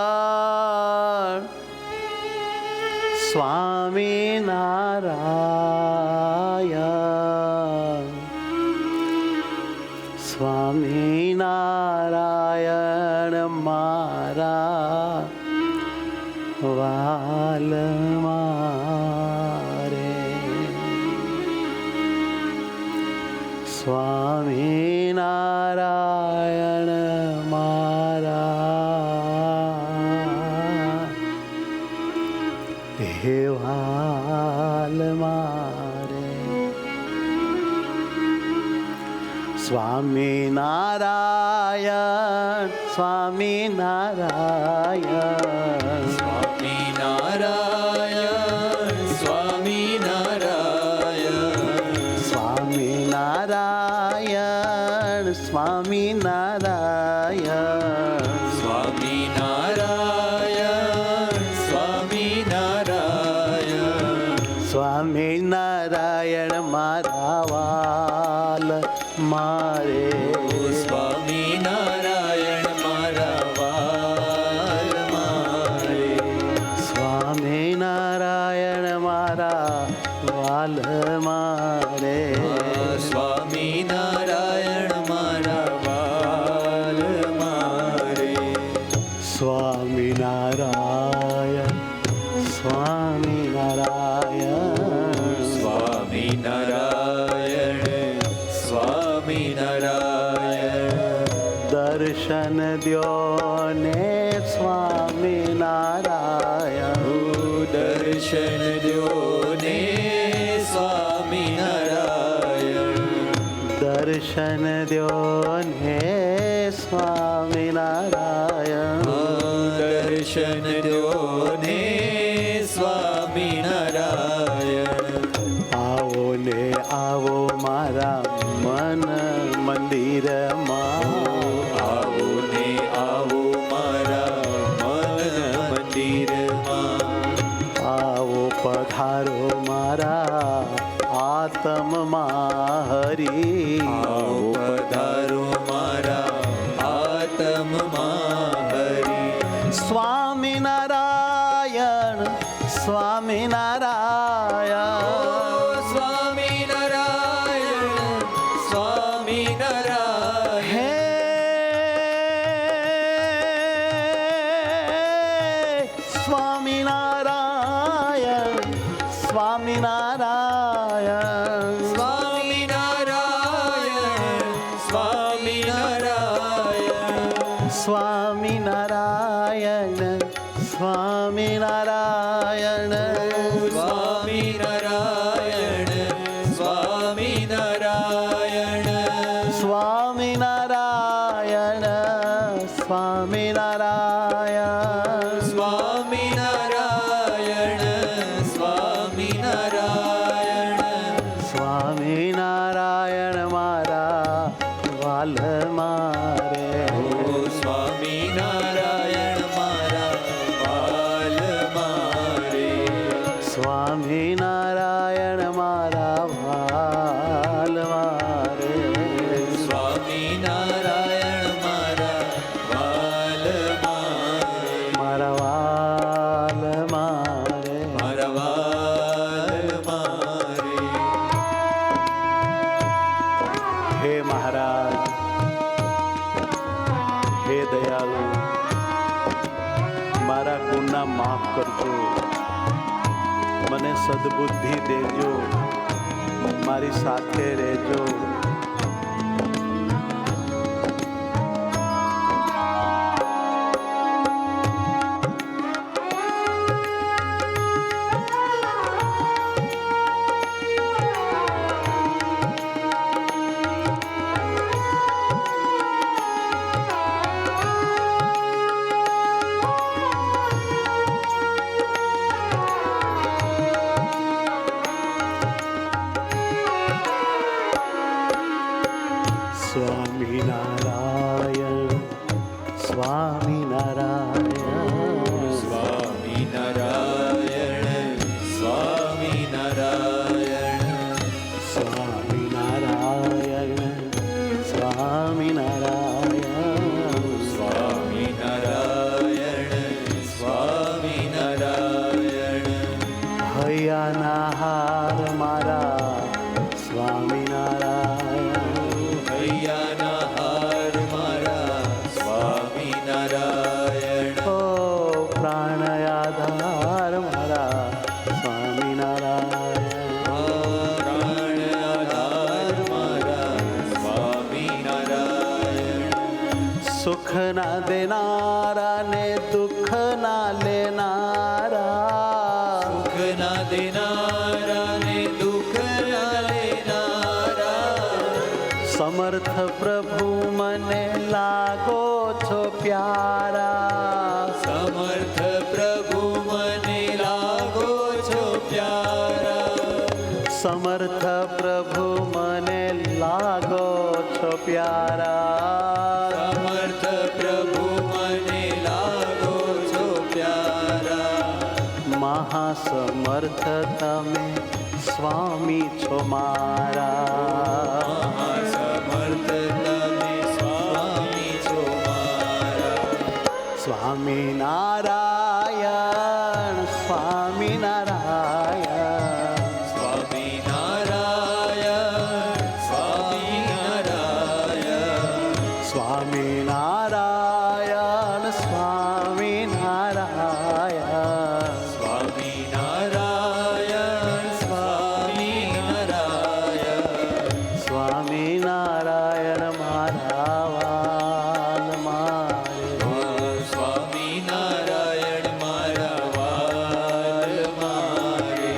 સ્વામિનારાયણ સ્વામિનારાયણ સ્વામિનારાયણ મારા વાલમાં રે સ્વામિનારાયણ મારા હે વાલમાં રે સ્વામિનારાયણ સ્વામિનારાયણ સ્વામિનારાયણ સ્વામિનારાયણ સ્વામિનારાયણ સ્વામિનારાયણ સ્વામિનારાયણ સ્વામિનારાયણ મારા વાલ મારે સ્વામિનારાયણ મારા વાલ મારે સ્વામિનારાયણ મારા વાલ મારે સ્વામિનારાયણ મારા વાલ મારે સ્વામિનારાયણ સ્વામિનારાયણ સ્વામિનારાયણ સ્વામિનારાયણ દર્શન દ્યો ને સ્વામિનારાયણ દર્શન દ્યો ને સ્વામિનારાયણ દર્શન દ્યો ને સ્વામિનારાયણ દર્શન દ્યો ને સ્વામિનારાયણ આવો ને આવો મારા મન મંદિરમાં આવો ને આવો મારા મન મંદિરમાં આવો પધારો મારા આત્મમાં હરી આવો પધારો મારા આત્મમાં હરી સ્વામિનારાયણ સ્વામિનારાયણ સ્વામિનારાયણ સ્વામિનારાયણ હે સ્વામિનારાયણ સ્વામિનારાયણ સ્વામિનારાયણ સ્વામિનારાયણ સ્વામિનારાયણ સ્વામિનારાયણ સ્વામિનારાયણ સ્વામિનારાયણ સ્વામિનારાયણ સ્વામિનારાયણ સ્વામિનારાયણ સ્વામિનારાયણ સ્વામિનારાયણ મારા વાલ મારે સ્વામિનારાયણ મારા વાલ મારે સ્વામિનારાયણ મારા વાલ મારે સ્વામિનારાયણ મારા વાલ મારે મારા વાલ મારે મારા વાલ મારે હે મહારાજ હે દયાળુ મારા ગુના માફ કરજો મને સદબુદ્ધિ દેજો મારી સાથે રહેજો સ્વામિનારાયણ સ્વામિનારાયણ સ્વામિનારાયણ સ્વામિનારાયણ મારા સ્વામિનારાયણ. હૈયાના હાર મારા સ્વામિનારાયણ. ઓ પ્રાણયાધાર મારા સ્વામિનારાયણ. પ્રાણ આધાર મારા સ્વામિનારાયણ. સુખ ના દેનારા ને દુઃખ ના લેનારા, સુખ ના દેનારા ને દુઃખ ના લેનારા, સમર્થ પ્રભુ મને લાગો છો પ્યારા. સમર્થ પ્રભુ મને લાગો છો પ્યારા. સમર્થ પ્રભુ મને લાગો છો પ્યારા. સમર્થ પ્રભુ મને લાગો છો પ્યારા. મહાસમર્થ તમે સ્વામી છો મારા. મહાસમર્થ તમે સ્વામી છો મારા. સ્વામિનારાયણ સ્વામિનારાયણ. સ્વામિનારાયણ સ્વામિનારાયણ. સ્વામિનારાયણ સ્વામિનારાયણ. સ્વામિનારાયણ સ્વામિનારાયણ. સ્વામિનારાયણ મારા વાલ મારે. સ્વામિનારાયણ મારા વાલ મારે.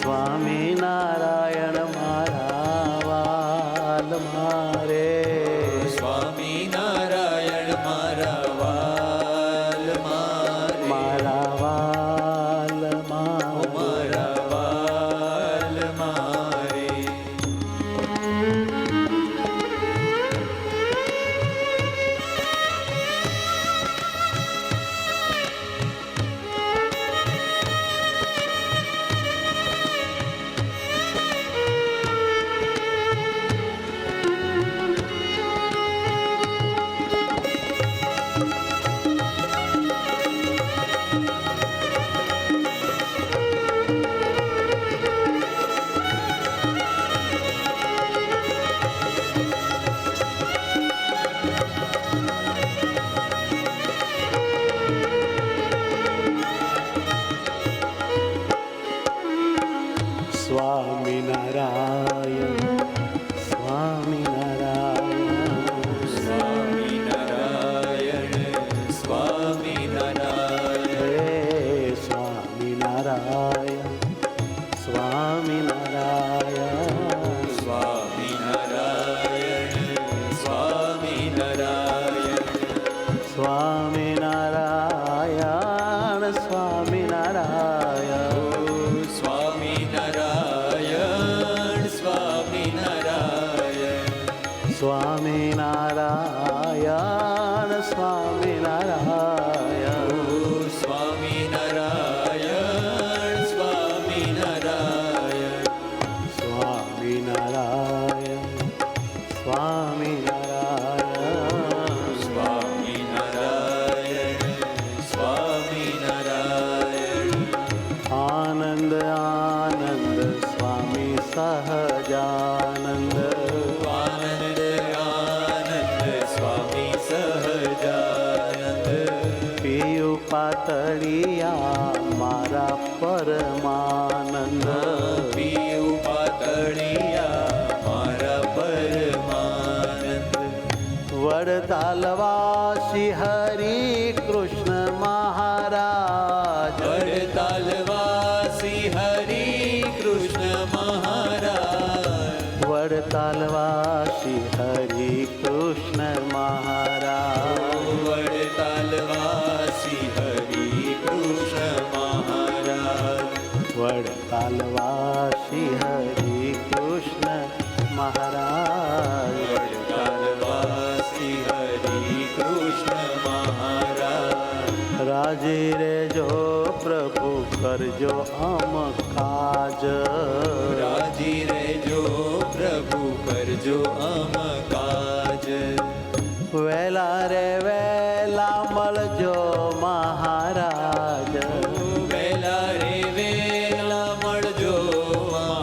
સ્વામિનારાયણ મારા વાલ મારે. સ્વામિનારાયણ મારા વાલ મારે. મારા વાલ મારે. મારા વાલ મારે. સ્વામિનારાયણ સ્વામિનારાયણ. સ્વામિનારાયણ સ્વામિનારાયણ. હે સ્વામિનારાયણ સ્વામિનારાયણ. સ્વામિનારાયણ સ્વામિનારાયણ. સ્વામિનારાયણ સ્વામિનારાયણ. સ્વામિનારાયણ સ્વામિનારાયણ. સ્વામિનારાયણ સ્વામિનારાયણ. સ્વામિનારાયણ સ્વામિનારાયણ. સ્વામિનારાયણ સ્વામિનારાયણ. સ્વામિનારાયણ સ્વામિનારાયણ. આનંદ આનંદ સ્વામી સહજાનંદ. આનંદ આનંદ સ્વામી સહજાનંદ. પિયું પાતળિયા મારા પરમાનંદ. પીયું પાતળિયા મારા પરમાનંદ. વડતાલવાસી હરિ કૃષ્ણ મહારાજ. વડતાલવાસી હરિ કૃષ્ણ મહારાજ. વડતાલવાસી હરિ કૃષ્ણ મહારાજ. વડતાલવાસી હરિ કૃષ્ણ મહારાજ. વડતાલવાસી હરિ કૃષ્ણ મહારાજ. વડતાલવાસી હરિ કૃષ્ણ મહારાજ. રાજી રેજો પ્રભુ કરજો અમ કાજ. રાજી રેજો પ્રભુ કરજો અમ કાજ. વેલા રે વેલા મળજો મહારાજ. વેલા રે વેલા મળજો મહારાજ.